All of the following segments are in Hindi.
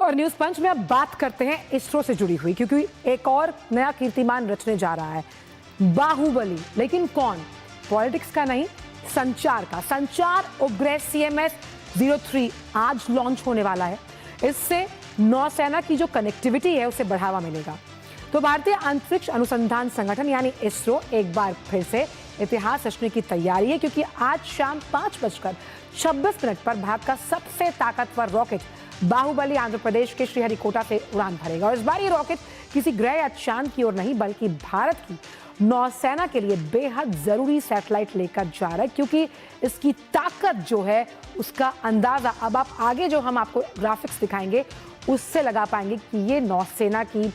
और न्यूज पंच में अब बात करते हैं इसरो से जुड़ी हुई, क्योंकि एक और नया कीर्तिमान रचने जा रहा है, बाहुबली। लेकिन कौन? पॉलिटिक्स का नहीं, संचार का। संचार उपग्रह CMS-03 आज लॉन्च होने वाला है। इससे नौसेना की जो कनेक्टिविटी है उसे बढ़ावा मिलेगा। तो भारतीय अंतरिक्ष अनुसंधान संगठन यानी इसरो एक बार फिर से इतिहास रचने की तैयारी है, क्योंकि आज शाम 5:26 पर भारत का सबसे ताकतवर रॉकेट बाहुबली आंध्र प्रदेश के श्रीहरिकोटा से उड़ान भरेगा। और इस बार ये रॉकेट किसी ग्रह या चांद की ओर नहीं, बल्कि भारत की नौसेना के लिए बेहद जरूरी सैटेलाइट लेकर जा रहा है, क्योंकि इसकी ताकत जो है उसका अंदाजा अब आप आगे जो हम आपको ग्राफिक्स दिखाएंगे उससे लगा पाएंगे कि ये नौसेना की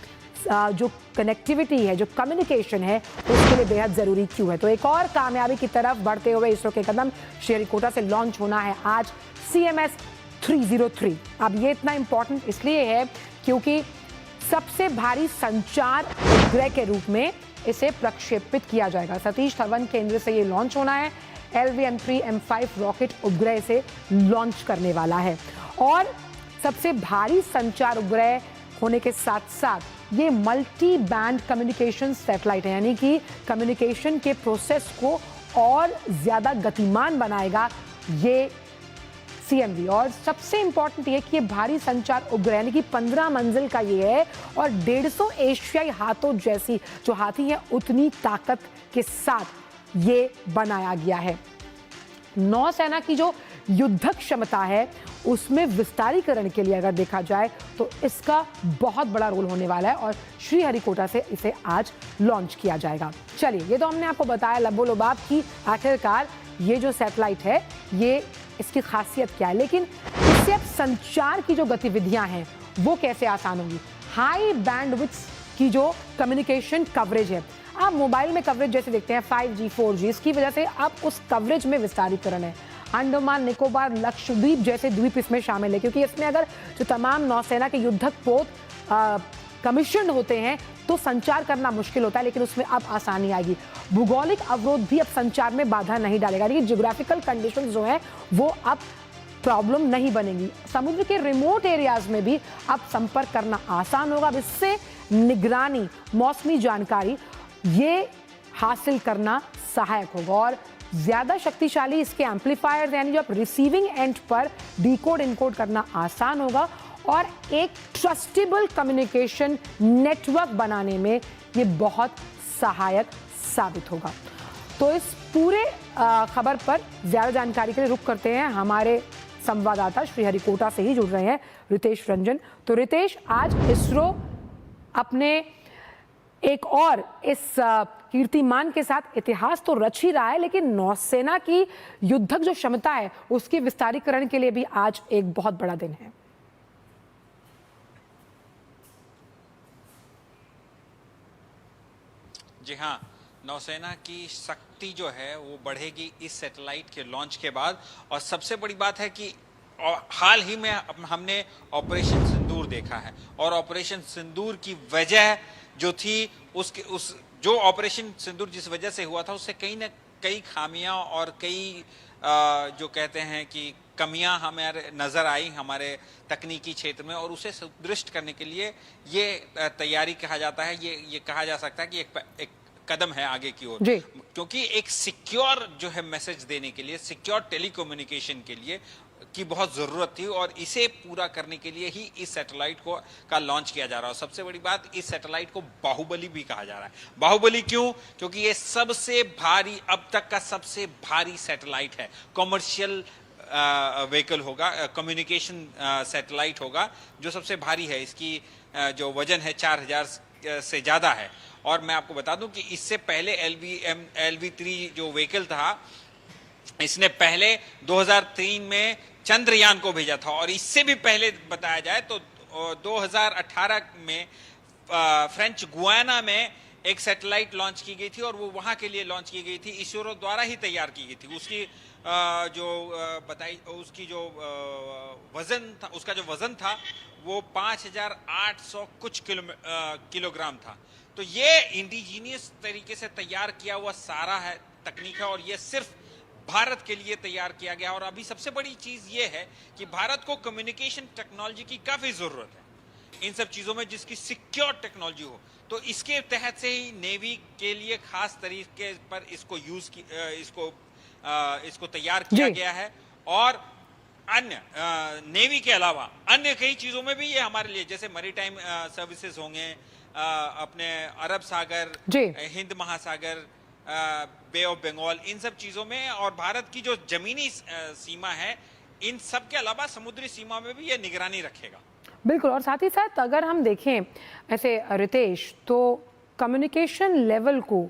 जो कनेक्टिविटी है, जो कम्युनिकेशन है, उसके लिए बेहद जरूरी क्यों है। तो एक और कामयाबी की तरफ बढ़ते हुए इसरो के कदम। श्रीहरिकोटा से लॉन्च होना है आज CMS-303। अब ये इतना इंपॉर्टेंट इसलिए है क्योंकि सबसे भारी संचार उपग्रह के रूप में इसे प्रक्षेपित किया जाएगा। सतीश धवन केंद्र से ये लॉन्च होना है। LV-M3 M5 रॉकेट उपग्रह से लॉन्च करने वाला है। और सबसे भारी संचार उपग्रह होने के साथ साथ ये मल्टी बैंड कम्युनिकेशन सैटेलाइट है, यानी कि कम्युनिकेशन के प्रोसेस को और ज्यादा गतिमान बनाएगा ये CMV। और सबसे इंपॉर्टेंट ये कि ये भारी संचार उपग्रह यानी कि 15 मंजिल का ये है और 150 एशियाई हाथों जैसी जो हाथी है उतनी ताकत के साथ ये बनाया गया है। नौसेना की जो युद्धक क्षमता है उसमें विस्तारीकरण के लिए अगर देखा जाए तो इसका बहुत बड़ा रोल होने वाला है और श्रीहरिकोटा से इसे आज लॉन्च किया जाएगा। चलिए, ये तो हमने आपको बताया लबोलुबाब की आखिरकार ये जो सैटेलाइट है ये इसकी खासियत क्या है, लेकिन इससे अब संचार की जो गतिविधियां हैं वो कैसे आसान होंगी। हाई बैंडविड्थ की जो कम्युनिकेशन कवरेज है, आप मोबाइल में कवरेज जैसे देखते हैं 5G 4G, इसकी वजह से अब उस कवरेज में विस्तारीकरण है। अंडमान निकोबार लक्षद्वीप जैसे द्वीप इसमें शामिल है, क्योंकि इसमें अगर जो तमाम नौसेना के युद्धक पोत कमीशन होते हैं तो संचार करना मुश्किल होता है, लेकिन उसमें अब आसानी आएगी। भूगोलिक अवरोध भी अब संचार में बाधा नहीं डालेगा, लेकिन ज्योग्राफिकल कंडीशंस जो है वो अब प्रॉब्लम नहीं बनेगी। समुद्र के रिमोट एरियाज में भी अब संपर्क करना आसान होगा। अब इससे निगरानी, मौसमी जानकारी ये हासिल करना सहायक होगा और ज्यादा शक्तिशाली इसके एम्पलीफायर्स यानी जो आप रिसीविंग एंड पर डिकोड इनकोड करना आसान होगा और एक ट्रस्टेबल कम्युनिकेशन नेटवर्क बनाने में ये बहुत सहायक साबित होगा। तो इस पूरे खबर पर ज्यादा जानकारी के लिए रुख करते हैं हमारे संवाददाता श्रीहरिकोटा से ही जुड़ रहे हैं रितेश रंजन। तो रितेश, आज इसरो अपने एक और इस कीर्तिमान के साथ इतिहास तो रच ही रहा है, लेकिन नौसेना की युद्धक जो क्षमता है उसके विस्तारीकरण के लिए भी आज एक बहुत बड़ा दिन है। जी हाँ, नौसेना की शक्ति जो है वो बढ़ेगी इस सैटेलाइट के लॉन्च के बाद। और सबसे बड़ी बात है कि हाल ही में हमने ऑपरेशन सिंदूर देखा है और ऑपरेशन सिंदूर की वजह जो थी उस जो ऑपरेशन सिंदूर जिस वजह से हुआ था उससे कहीं ना कई खामियां और कई जो कहते हैं कि कमियां हमारे नजर आई हमारे तकनीकी क्षेत्र में, और उसे सुदृढ़ करने के लिए ये तैयारी कहा जाता है। ये कहा जा सकता है कि एक कदम है आगे की ओर, क्योंकि एक सिक्योर जो है मैसेज देने के लिए, सिक्योर टेलीकम्युनिकेशन के लिए की बहुत जरूरत थी और इसे पूरा करने के लिए ही इस सैटेलाइट का लॉन्च किया जा रहा है। सबसे बड़ी बात, इस सैटेलाइट को बाहुबली भी कहा जा रहा है। बाहुबली क्यों? क्योंकि ये सबसे भारी, अब तक का सबसे भारी सैटेलाइट है। कॉमर्शियल व्हीकल होगा, कम्युनिकेशन सैटेलाइट होगा जो सबसे भारी है। इसकी जो वजन है 4000 से ज्यादा है। और मैं आपको बता दूं कि इससे पहले LV-3 जो व्हीकल था, इसने पहले 2003 में चंद्रयान को भेजा था। और इससे भी पहले बताया जाए तो 2018 में फ्रेंच गुयाना में एक सैटेलाइट लॉन्च की गई थी और वो वहां के लिए लॉन्च की गई थी, इसरो द्वारा ही तैयार की गई थी। उसकी उसकी जो वजन था, उसका जो वजन था वो 5800 कुछ किलोग्राम था। तो ये इंडिजीनियस तरीके से तैयार किया हुआ सारा है तकनीक है और ये सिर्फ भारत के लिए तैयार किया गया। और अभी सबसे बड़ी चीज ये है कि भारत को कम्युनिकेशन टेक्नोलॉजी की काफी जरूरत है इन सब चीजों में, जिसकी सिक्योर टेक्नोलॉजी हो। तो इसके तहत से ही नेवी के लिए खास तरीके पर इसको तैयार किया गया है। और अन्य नेवी के अलावा अन्य कई चीजों में भी ये हमारे लिए, जैसे मैरीटाइम सर्विसेज होंगे, अपने अरब सागर, हिंद महासागर, बे ऑफ बंगाल, इन सब चीजों में, और भारत की जो जमीनी सीमा है, इन सब के अलावा समुद्री सीमा में भी ये निगरानी रखेगा। बिल्कुल। और साथ ही साथ अगर हम देखें ऐसे रितेश, तो कम्युनिकेशन लेवल को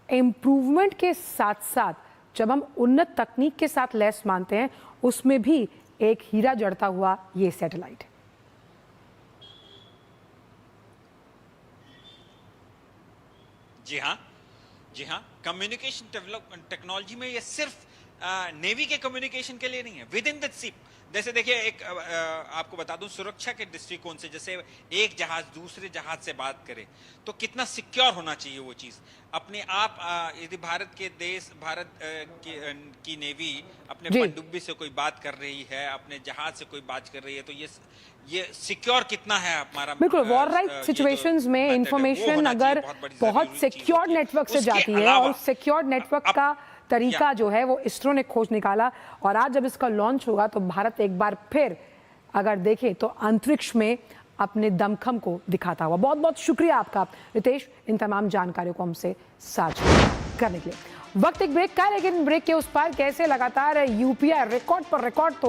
इम्प्रूवमेंट के साथ साथ जब हम उन्नत तकनीक के साथ लैस मानते हैं, उसमें भी एक हीरा जड़ता हुआ ये सैटेलाइट है। जी हाँ, कम्युनिकेशन डेवलपमेंट टेक्नोलॉजी में ये सिर्फ नेवी के कम्युनिकेशन के लिए नहीं है, विद इन द शिप। जैसे देखिए, एक आपको बता दूं, सुरक्षा के दृष्टिकोण से, जैसे एक जहाज दूसरे जहाज से बात करे तो कितना सिक्योर होना चाहिए वो चीज। अपने आप यदि भारत की नेवी अपने पनडुब्बी से कोई बात कर रही है, अपने जहाज से कोई बात कर रही है, तो ये सिक्योर कितना है हमारा। बिल्कुल, वॉर राइट सिचुएशंस में इंफॉर्मेशन अगर बहुत सिक्योर नेटवर्क से जाती है, और सिक्योर नेटवर्क का तरीका जो है वो इसरो ने खोज निकाला, और आज जब इसका लॉन्च होगा तो भारत एक बार फिर अगर देखें तो अंतरिक्ष में अपने दमखम को दिखाता हुआ। बहुत बहुत शुक्रिया आपका रितेश, इन तमाम जानकारियों को हमसे साझा करने के लिए। वक्त एक ब्रेक का है, लेकिन ब्रेक के उस पार कैसे लगातार यूपीआई रिकॉर्ड पर रिकॉर्ड तोड़